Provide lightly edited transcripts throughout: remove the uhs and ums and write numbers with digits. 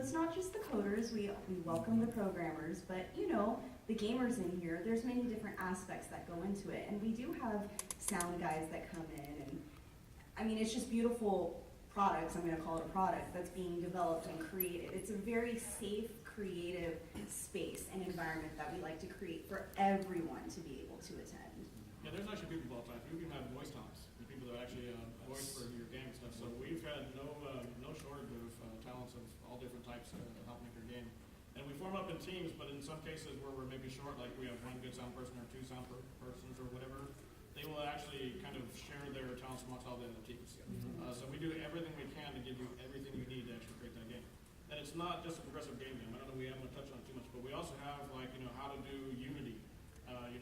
it's not just the coders, we welcome the programmers, but you know, the gamers in here, there's many different aspects that go into it. And we do have sound guys that come in, and I mean, it's just beautiful products, I'm gonna call it a product, that's being developed and created. It's a very safe, creative space and environment that we like to create for everyone to be able to attend. Yeah, there's actually people all the time. You can have voice talks, the people that actually voice for your game and stuff. So we've had no shortage of talents of all different types to help make your game. And we form up in teams, but in some cases where we're maybe short, like we have one good sound person or two sound persons or whatever, they will actually kind of share their talents amongst all the other teams. So we do everything we can to give you everything you need to actually create that game. And it's not just a progressive game jam. I don't know, we haven't touched on it too much, but we also have like, how to do Unity.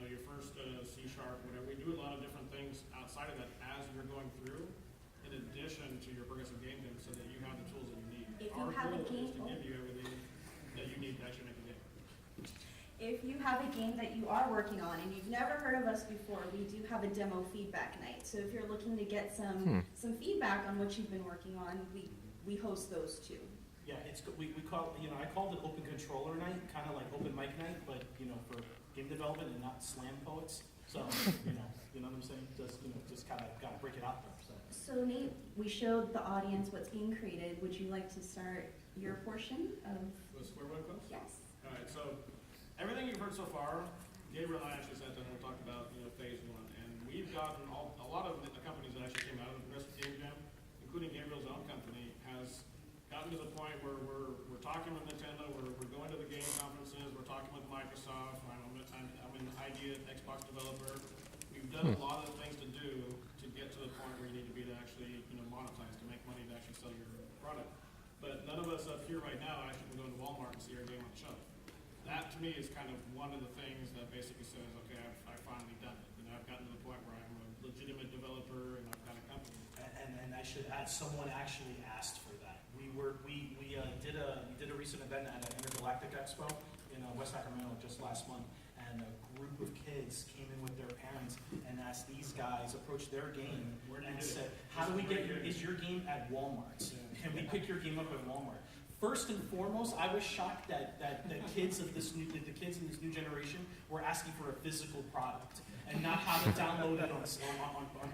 Your first C#, whatever. We do a lot of different things outside of that as you're going through, in addition to your progressive game jam, so that you have the tools that you need. If you have a game, is to give you everything that you need to actually make a game. if you have a game that you are working on and you've never heard of us before, we do have a demo feedback night. So if you're looking to get some feedback on what you've been working on, we host those too. Yeah, it's we call I called it open controller night, kind of like open mic night, but for game development and not slam poets. So you know what I'm saying? Just kind of got to break it out there. So Nate, we showed the audience what's being created. Would you like to start your portion of? Was Square One close? Yes. All right. So everything you've heard so far, Gabriel and I actually sat down and we talked about phase one, and we've gotten a lot of the companies that actually came out of the Progressive Game Jam, including Gabriel's own company, has gotten to the point where we're talking with Nintendo, we're going to the game conferences, we're talking with Microsoft, I'm an idea Xbox developer. We've done a lot of the things to do to get to the point where you need to be to actually monetize, to make money to actually sell your product. But none of us up here right now actually can go to Walmart and see our game on the shelf. That to me is kind of one of the things that basically says, okay, I've finally done it. I've gotten to the point where I'm a legitimate developer and I've got a company. And I should add, someone actually asked for that. We did a recent event at an Intergalactic Expo in West Sacramento just last month, and a group of kids came in with their parents and asked these guys, approached their game and said, "How do we get is your game at Walmart? Can we pick your game up at Walmart?" First and foremost, I was shocked that the kids in this new generation were asking for a physical product and not how to download it on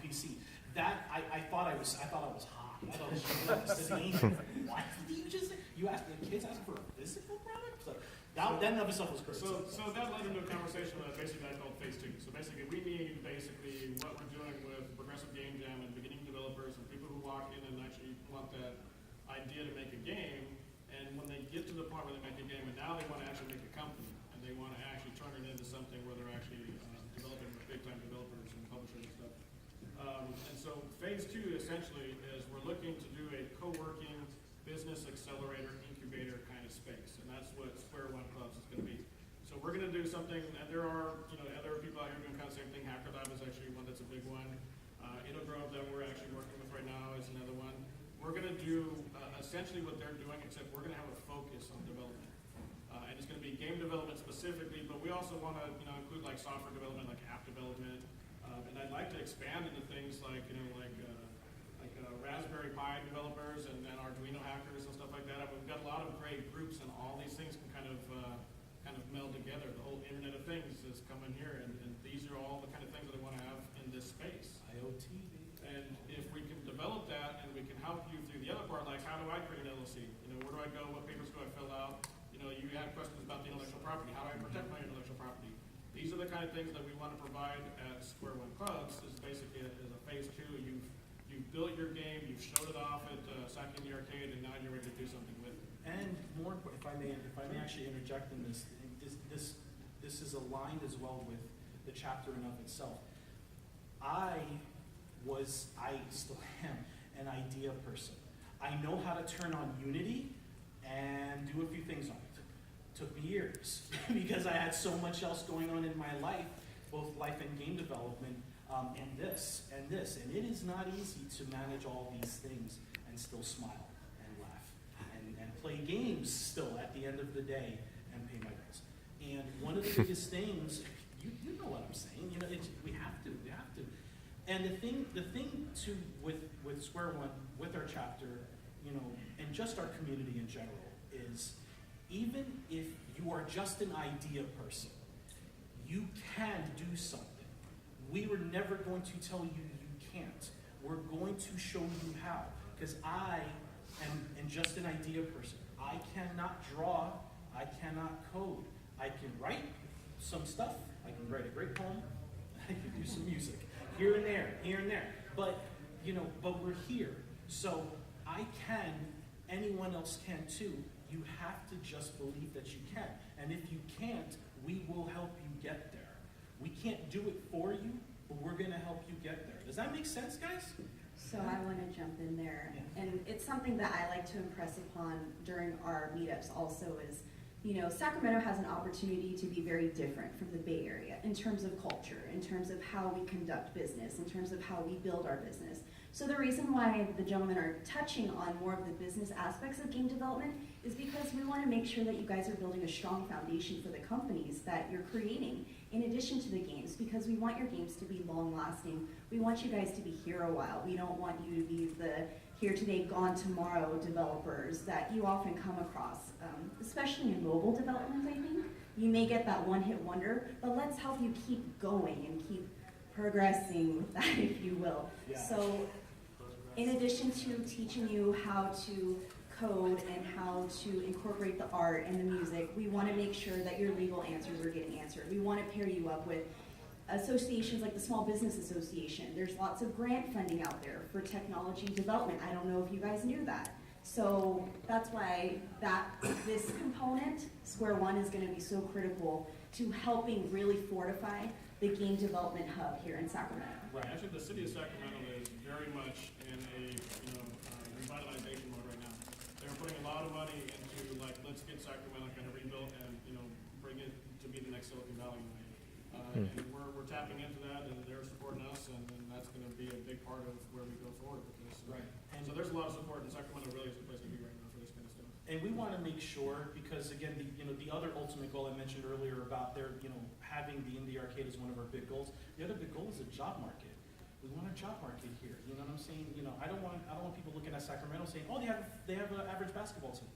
PC. That I thought I was hot. I thought it was what? You asked the kids asking for a physical product? So that in of itself was crazy. So that led into a conversation that basically I called phase two. So basically we need what we're doing with Progressive Game Jam and beginning developers and people who walk in and actually want that idea to make a game, and when they get to the point where they make a game and now they want to actually make a company and they want to actually turn it into something where they're actually developing with big time developers and publishers and stuff. And so phase two essentially is we're looking to do a co-working business accelerator incubator kind of space, and that's what Square One Clubs is going to be. So we're going to do something, and there are other people out here doing kind of the same thing. Hacker Lab is actually one that's a big one. It'll Grow that we're actually working with right now is another one. We're going to do essentially what they're doing, except we're going to have a focus on development, and it's going to be game development specifically, but we also want to include like software development, like app development, and I'd like to expand into things like Raspberry Pi developers and Arduino hackers and stuff like that. We've got a lot of great groups, and all these things can kind of meld together. The whole Internet of Things is coming here, and these are all the kind of things that I want to have in this space. IoT. And if we can develop that, and we can help you through the other part, like how do I create an LLC? Where do I go? What papers do I fill out? You have questions about the intellectual property. How do I protect my intellectual property? These are the kind of things that we want to provide at Square One Clubs. Is basically as a phase two. You've built your game, you've showed it off at Sack in the Arcade, and now you're ready to do something with it. And more, if I may actually interject in this is aligned as well with the chapter in of itself. I still am an idea person. I know how to turn on Unity and do a few things on it. Took me years because I had so much else going on in my life, both life and game development, and this, and it is not easy to manage all these things and still smile and laugh and play games still at the end of the day and pay my bills. And one of the biggest things, you know what I'm saying, we have to. And the thing too with Square One, with our chapter, and just our community in general, is, even if you are just an idea person, you can do something. We were never going to tell you you can't. We're going to show you how. Because I am just an idea person. I cannot draw. I cannot code. I can write some stuff. I can write a great poem. I can do some music. Here and there, here and there. But, but we're here. So I can, anyone else can too. You have to just believe that you can. And if you can't, we will help you get there. We can't do it for you, but we're going to help you get there. Does that make sense, guys? So I want to jump in there, and it's something that I like to impress upon during our meetups also is, Sacramento has an opportunity to be very different from the Bay Area in terms of culture, in terms of how we conduct business, in terms of how we build our business. So the reason why the gentlemen are touching on more of the business aspects of game development is because we want to make sure that you guys are building a strong foundation for the companies that you're creating in addition to the games, because we want your games to be long lasting. We want you guys to be here a while. We don't want you to be the here today, gone tomorrow developers that you often come across, especially in mobile development, I think. You may get that one-hit wonder, but let's help you keep going and keep progressing with that, if you will. Yeah. So in addition to teaching you how to code and how to incorporate the art and the music, we want to make sure that your legal answers are getting answered. We want to pair you up with associations like the Small Business Association. There's lots of grant funding out there for technology development. I don't know if you guys knew that. So that's why this component, Square One, is going to be so critical to helping really fortify the game development hub here in Sacramento. Right. Actually, the city of Sacramento is very much in a revitalization mode right now. They're putting a lot of money into let's get Sacramento kind of rebuilt and bring it to be the next Silicon Valley. And we're tapping into that, and they're supporting us, and that's going to be a big part of where we go forward with this. Right. And so there's a lot of support, and Sacramento really is the place to be right now for this kind of stuff. And we want to make sure, because again, the other ultimate goal I mentioned earlier about their, having the indie arcade is one of our big goals. The other big goal is a job market. We want a job market here. You know what I'm saying? I don't want people looking at Sacramento saying, oh, they have an average basketball team.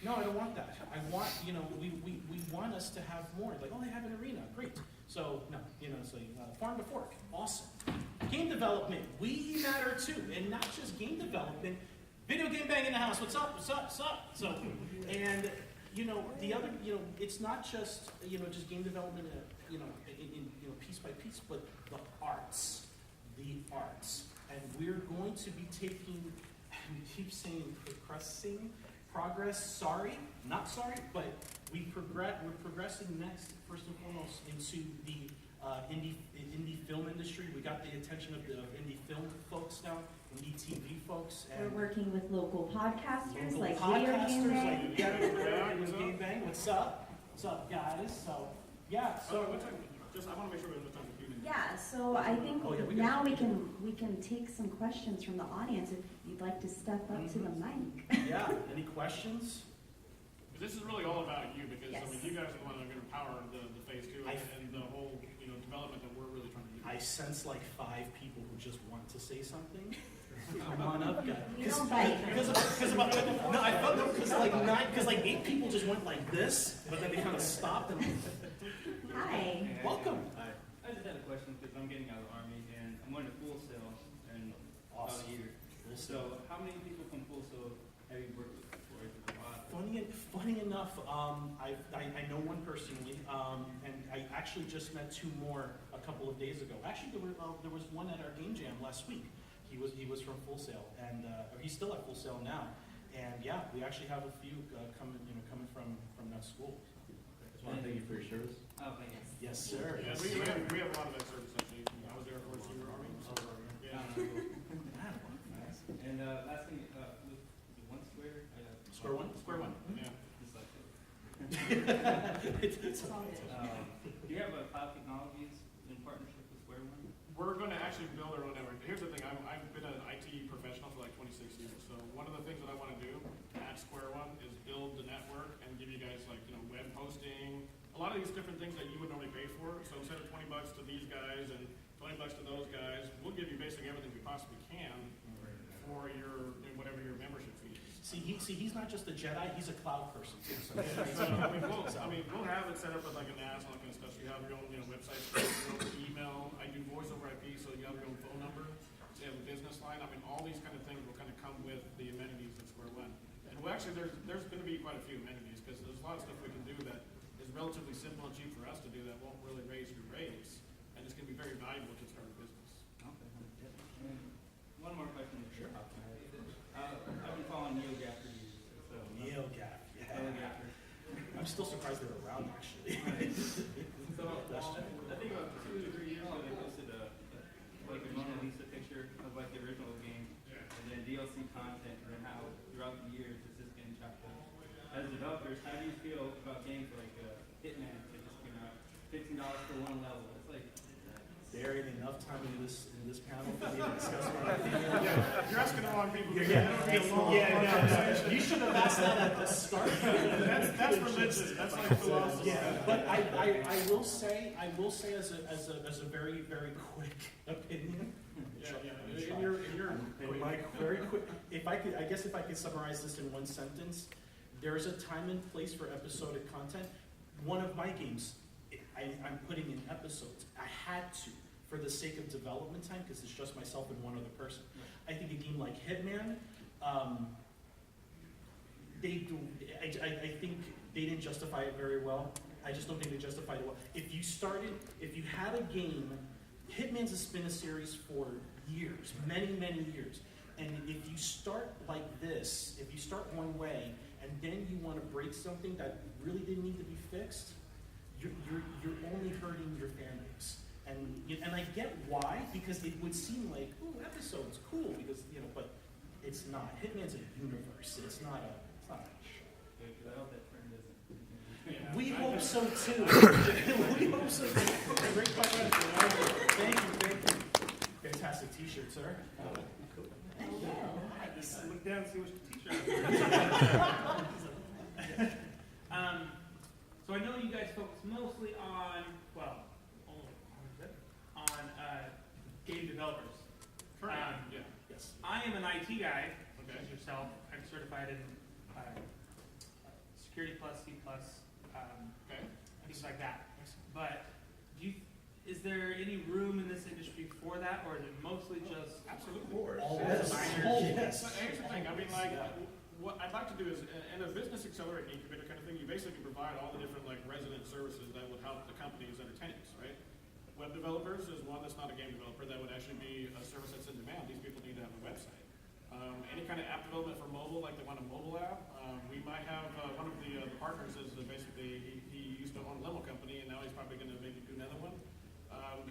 No, I don't want that. I want, we want us to have more. Like, oh, they have an arena, great. So no, it's like farm to fork, awesome. Game development, we matter too, and not just game development. Video game bang in the house. What's up? What's up? What's up? So, and the other, it's not just just game development, in piece by piece, but the arts, and we're going to be taking. We keep saying progress. Sorry, not sorry, but we're progressing next, first and foremost, into the indie film industry. We got the attention of the indie film folks now, indie TV folks. And we're working with local podcasters like podcasters Video Game Bang. like Game Bang. What's up? What's up, guys? So yeah. So I want to make sure we have enough time for Q&A. Yeah, so I think yeah, we can take some questions from the audience if you'd like to step up to the mic. Yeah. Any questions? This is really all about you because Yes. you guys are the one that are going to power the phase two and the whole development that we're really trying to do. I sense like 5 people who just want to say something. Come on up, guys. We don't bite. No, I felt that because like 8 people just went like this, but then they kind of stopped and. Hi. Welcome. I just had a question because I'm getting out of the Army and I'm going to Full Sail in about a year. So how many people from Full Sail have you worked with before? Funny enough, I know one personally, and I actually just met 2 more a couple of days ago. Actually, there was one at our game jam last week. He was from Full Sail, and he's still at Full Sail now. And yeah, we actually have a few coming from that school. Just want to thank you for your service. Oh, thank you. Yes, sir. Yeah, Yes, we sir. have a lot of that service actually. I was there for your Army. So, yeah. And last thing, was it one square? Square one? Square one. Yeah. Just like It's all good. do you have a cloud technologies in partnership with Square One? We're going to actually build our own network. Here's the thing, I've been an IT professional for like 26 years, so one of the things that I want to do at Square One is build the network and give you guys web hosting, a lot of these different things that you would normally pay for. So instead of $20 to these guys and $20 to those guys, we'll give you basically everything we possibly can for your whatever your membership fee is. he's not just a Jedi, he's a cloud person too. So We'll have it set up with like a NAS and all that kind of stuff. So you have your own, website, your own email. I do voice over IP, so you have your own phone number. So you have a business line. All these kind of things will kind of come with the amenities of Square One. And actually, there's going to be quite a few amenities because there's a lot of stuff we can do that is relatively simple and cheap for us to do that won't really raise your rates, and it's going to be very valuable to start a business. Okay. And one more question. Sure. I've been following NeoGAF for years. So, NeoGAF, yeah. NeoGAF. I'm still surprised they're around, actually. So, I think about 2 to 3 years ago, they posted like a Mona Lisa picture of like the original game, and then DLC content, and then how throughout the years it's just getting chopped up. As developers, how do you feel about games like Hitman that just came out, $15 for one level? It's like There ain't enough time in this panel for me to discuss my opinion. You're asking the wrong people. No. You should have asked that at the start. That's religion. That's like philosophy. Yeah, but I will say as a very, very quick opinion. In your Very quick. If I could summarize this in one sentence, there is a time and place for episodic content. One of my games, I'm putting in episodes. I had to, for the sake of development time, because it's just myself and one other person. I think a game like Hitman, I think they didn't justify it very well. I just don't think they justified it well. If you had a game, Hitman's been a series for years, many, many years. And if you start like this, if you start one way, and then you want to break something that really didn't need to be fixed, you're only hurting your fan base. And I get why, because it would seem like, ooh, episodes, cool, because, but it's not. Hitman's a universe. It's not a show. I hope that trend isn't. We hope so too. We hope so too. Great question. Thank you. Fantastic t-shirt, sir. Cool. Nice. Look down and see which t-shirt. So I know you guys focus mostly on, game developers. Yes. I am an IT guy, Okay. as yourself. I'm certified in Security Plus, C+, Okay. things like that. But is there any room in this industry for that, or is it mostly just Absolutely. Yes. So here's the thing. What I'd like to do is, in a business accelerator incubator kind of thing, you basically provide all the different resident services that would help the companies entertain us, right? Web developers is one that's not a game developer. That would actually be a service that's in demand. These people need to have a website. Any kind of app development for mobile, like they want a mobile app. We might have one of the partners is basically he used to own a limo company, and now he's probably going to maybe do another one.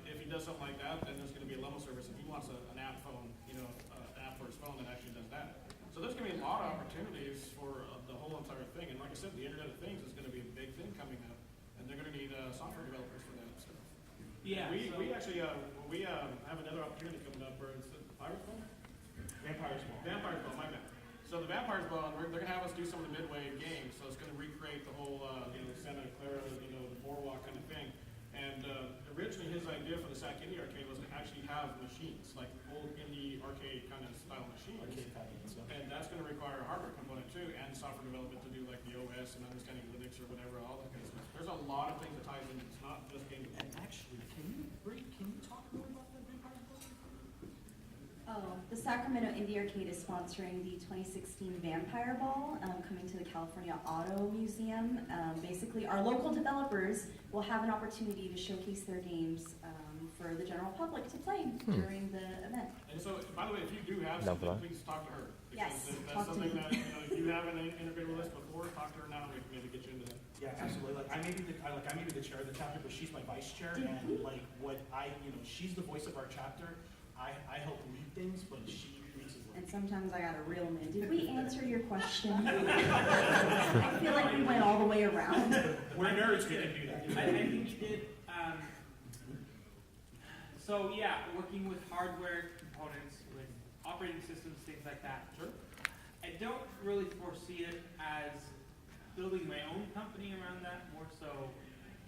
If he does something like that, then there's going to be a limo service. If he wants an app phone, an app for his phone that actually does that. So there's going to be a lot of opportunities for the whole entire thing. And like I said, the Internet of Things is going to be a big thing coming up, and they're going to need software developers for that stuff. yeah? We actually have another opportunity coming up where it's Vampire's Ball, my bad. So the Vampire's Ball, they're going to have us do some of the midway games. So it's going to recreate the whole, Santa Clara, the boardwalk kind of thing. And originally his idea for the SAC Indie Arcade was to actually have machines, like old indie arcade kind of style machines. And that's going to require a hardware component too, and software development to do like the OS and understanding Linux or whatever, all that kind of stuff. There's a lot of things that ties in. It's not just game And actually, can you talk more about that Vampire Ball? The Sacramento Indie Arcade is sponsoring the 2016 Vampire Ball, coming to the California Auto Museum. Basically, our local developers will have an opportunity to showcase their games for the general public to play during the event. And so, by the way, if you do have something, please talk to her. Because Yes, if talk that's to me. something that, if you haven't integrated with us before, talk to her now and we can maybe get you into that. Yeah, absolutely. I may be the chair of the chapter, but she's my vice chair, and she's the voice of our chapter. I help lead things, but she makes it work. And sometimes I gotta reel them in. Did we answer your question? I feel like we went all the way around. We're nerds, we can do that. I think you did. So yeah, working with hardware components, with operating systems, things like that. Sure. I don't really foresee it as building my own company around that, more so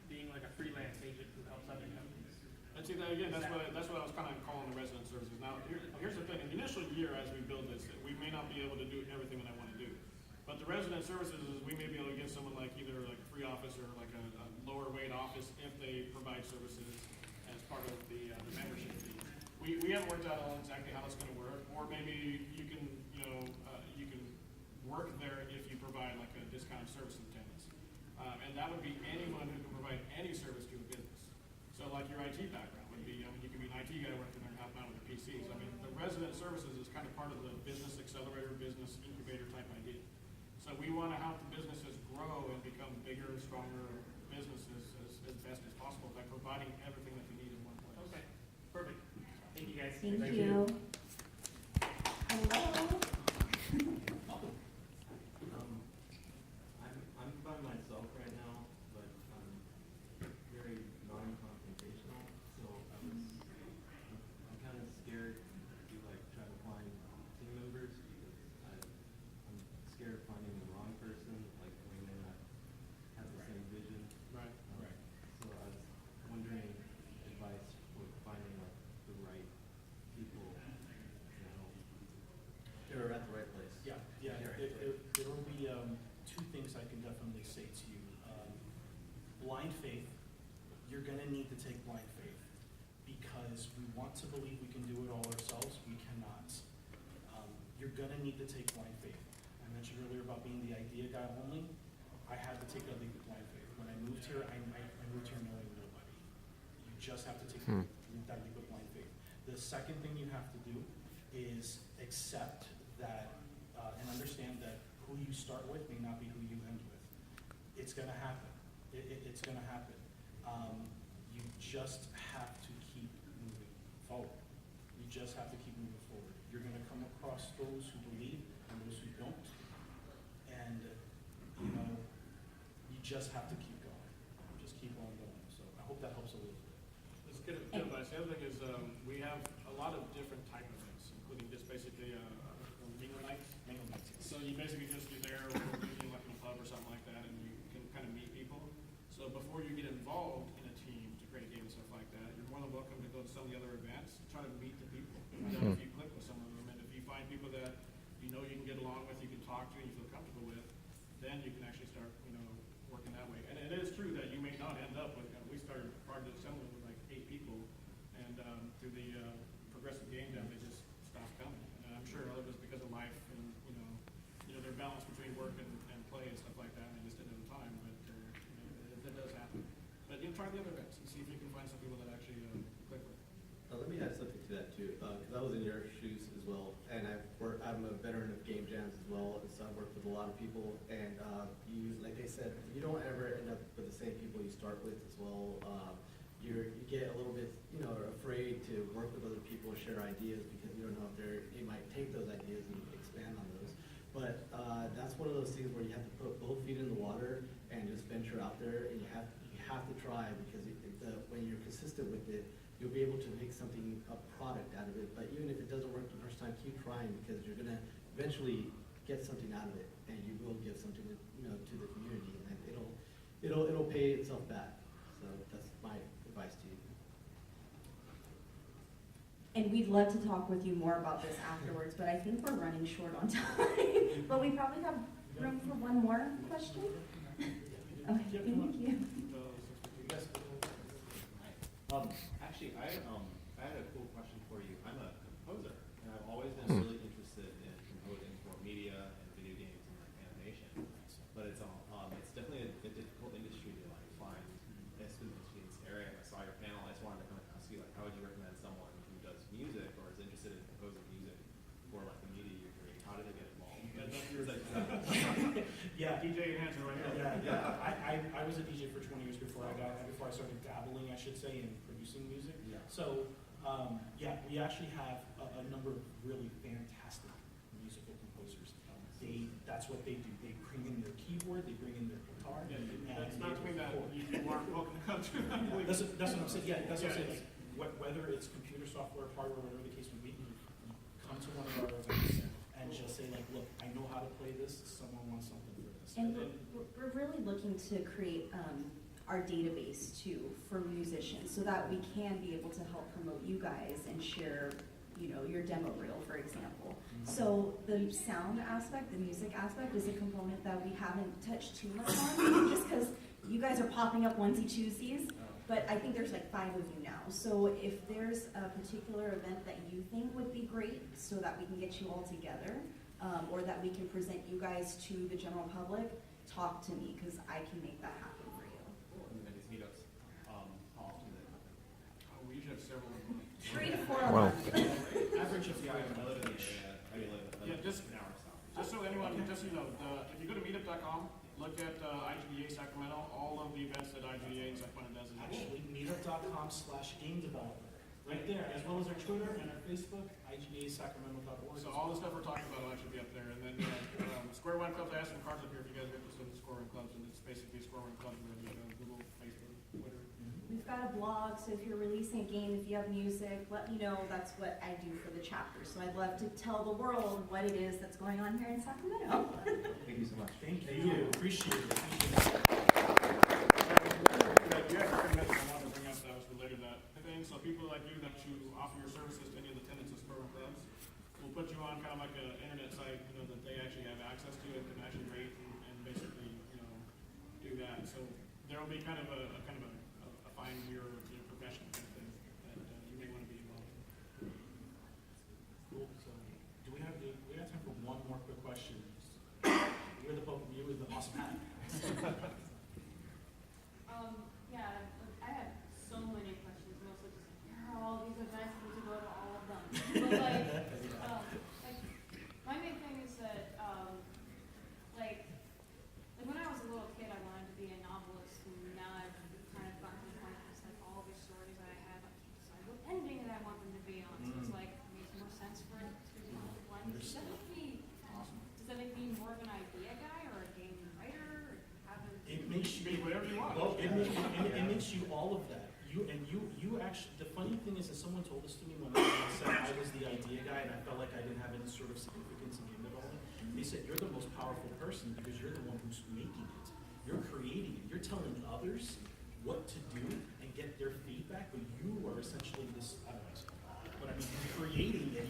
being like a freelance agent who helps other companies. And see, again, that's what I was kind of calling the resident services. Now, here's the thing. In the initial year as we build this, we may not be able to do everything that I want to do. But the resident services is we may be able to get someone like either like a free office or like a lower rate office if they provide services as part of the membership fee. We haven't worked out on exactly how it's gonna work, or maybe you can, you can work there if you provide like a discounted service attendance. And that would be anyone who can provide any service to a business. So like your IT background would be, you could be an IT guy working there and helping out with the PCs. I mean, the resident services is kind of part of the business accelerator, business incubator type idea. So we want to help the businesses grow and become bigger, stronger businesses as best as possible by providing everything that they need in one place. Okay, perfect. Thank you, guys. Thank you. Hello. I'm by myself right now, but I'm very non-confrontational, so I'm kind of scared to like try to find team members because I'm scared of finding the wrong person, like we may not have the same vision. Right. Right. So I was wondering advice for finding like the right people, you know. They're at the right place. Yeah, there will be two things I can definitely say to you. Blind faith, you're gonna need to take blind faith because we want to believe we can do it all ourselves, we cannot. You're gonna need to take blind faith. I mentioned earlier about being the idea guy only. I had to take that leap of blind faith. When I moved here, I moved here knowing nobody. You just have to take that leap of blind faith. The second thing you have to do is accept that and understand that who you start with may not be who you end with. It's gonna happen. It's gonna happen. You just have to keep moving forward. You just have to keep moving forward. You're gonna come across those who believe and those who don't. And, you just have to keep going. Just keep on going. So I hope that helps a little bit. It's good advice. The other thing is we have a lot of different type of events, including just basically mingle nights. Mingle nights. So you basically just be there, or usually like in a pub or something like that, and you can kind of meet people. So before you get involved in a team to create a game and stuff like that, you're more than welcome to go to some of the other events, try to meet the people. If you click with some of them, and if you find people that you know you can get along with, you can talk to, and you feel comfortable with, then you can actually start, working that way. And it is true that you may not end up with, we started prior to assembly with like 8 people, and through the progressive game jam, they just stopped coming. And I'm sure it was because of life and, their balance between work and play and stuff like that, and they just didn't have time, but that does happen. But try the other events and see if you can find some people that actually click with. Let me add something to that too, because I was in your shoes as well, and I'm a veteran of game jams as well, and so I've worked with a lot of people, and like they said, you don't ever end up with the same people you start with as well. You get a little bit, afraid to work with other people, share ideas, because you don't know if they might take those ideas and expand on those. But that's one of those things where you have to put both feet in the water and just venture out there, and you have to try, because when you're consistent with it, you'll be able to make a product out of it. But even if it doesn't work the first time, keep trying, because you're gonna eventually get something out of it, and you will give something to the community, and it'll pay itself back. So that's my advice to you. And we'd love to talk with you more about this afterwards, but I think we're running short on time. But we probably have room for one more question. Okay, thank you. Actually, I had a cool question for you. I'm a composer, and I've always been really interested in composing for media and video games and like animation. But it's definitely a difficult industry to like find, especially in this area. I saw your panel. I just wanted to kind of ask you, like, how would you recommend someone who does music or is interested in composing music for like the media you're creating? How do they get involved? Yeah. DJ Hansen right here. Yeah. I was a DJ for 20 years before I started dabbling, I should say, in producing music. Yeah. So, we actually have a number of really fantastic musical composers. That's what they do. They bring in their keyboard, they bring in their guitar. That's not to mean that you aren't welcome to come to. That's what I'm saying. Yeah, that's what I'm saying. Like, whether it's computer software, hardware, whatever the case may be, you come to one of our events and just say, like, look, I know how to play this. Someone wants something for this. And we're really looking to create our database too for musicians, so that we can be able to help promote you guys and share, your demo reel, for example. So the sound aspect, the music aspect is a component that we haven't touched too much on, just because you guys are popping up onesie-twosies, but I think there's like 5 of you now. So if there's a particular event that you think would be great so that we can get you all together, or that we can present you guys to the general public, talk to me, because I can make that happen for you. And then these meetups, how often do they happen? We usually have several of them. 3 to 4 a month. Average of I live in the area, I mean, Yeah, just- an hour south. Just so anyone, just so you know, if you go to meetup.com, look at IGDA Sacramento, all of the events that IGDA in Sacramento does is Actually, meetup.com/game developer. Right there, as well as our Twitter and our Facebook, IGDASacramento.org. So all the stuff we're talking about will actually be up there. And then Square One Club, I have some cards up here if you guys are interested in Square One Clubs, and it's basically Square One Clubs and Google, Facebook, Twitter. We've got a blog, so if you're releasing a game, if you have music, let me know. That's what I do for the chapter. So I'd love to tell the world what it is that's going on here in Sacramento. Thank you so much. Thank you, appreciate it. You actually mentioned I wanted to bring up that was related to that thing. So people like you that you offer your services to any of the tenants of Square One Clubs, we'll put you on kind of like an internet site, that they actually have access to and can actually rate and basically, do that. So there will be kind of a find your profession kind of thing that you may want to be involved in. Cool, so, we have time for one more quick question. You're the awesome hat. Yeah, I have so many questions, mostly just like, here are all these events, I need to go to all of them. But my main thing is that, when I was a little kid, I wanted to be a novelist, and now I've kind of gotten to the point where it's like all these stories that I have, I can't decide what ending that I want them to be on. So it's like, it makes more sense for it to be one. Does that make me more of an idea guy or a game writer? Or It makes you Be whatever you want. Well, it makes you all of that. You actually, the funny thing is that someone told this to me when I said I was the idea guy and I felt like I didn't have any sort of significance in game development. They said, you're the most powerful person because you're the one who's making it. You're creating it. You're telling others what to do and get their feedback, but you are essentially this, I don't know, but I mean, you're creating it,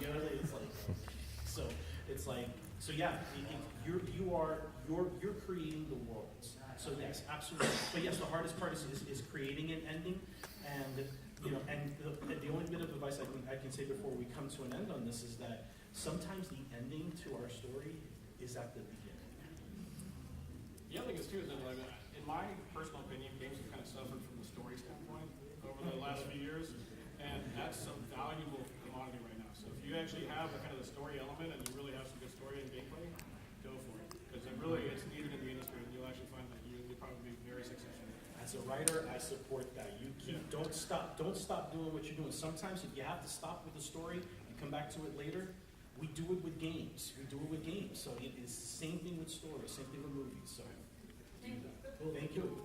so yeah, you're creating the worlds. So yes, absolutely. But yes, the hardest part is creating an ending, and the only bit of advice I can say before we come to an end on this is that sometimes the ending to our story is at the beginning. The other thing is too is that, in my personal opinion, games have kind of suffered from the story standpoint over the last few years, and that's some valuable commodity right now. So if you actually have a kind of the story element and you really have some good story and gameplay, go for it, because it's needed in the industry, and you'll actually find that you'll probably be very successful. As a writer, I support that. Don't stop doing what you're doing. Sometimes if you have to stop with the story and come back to it later, we do it with games. So it is the same thing with stories, same thing with movies. So Thank you. thank you.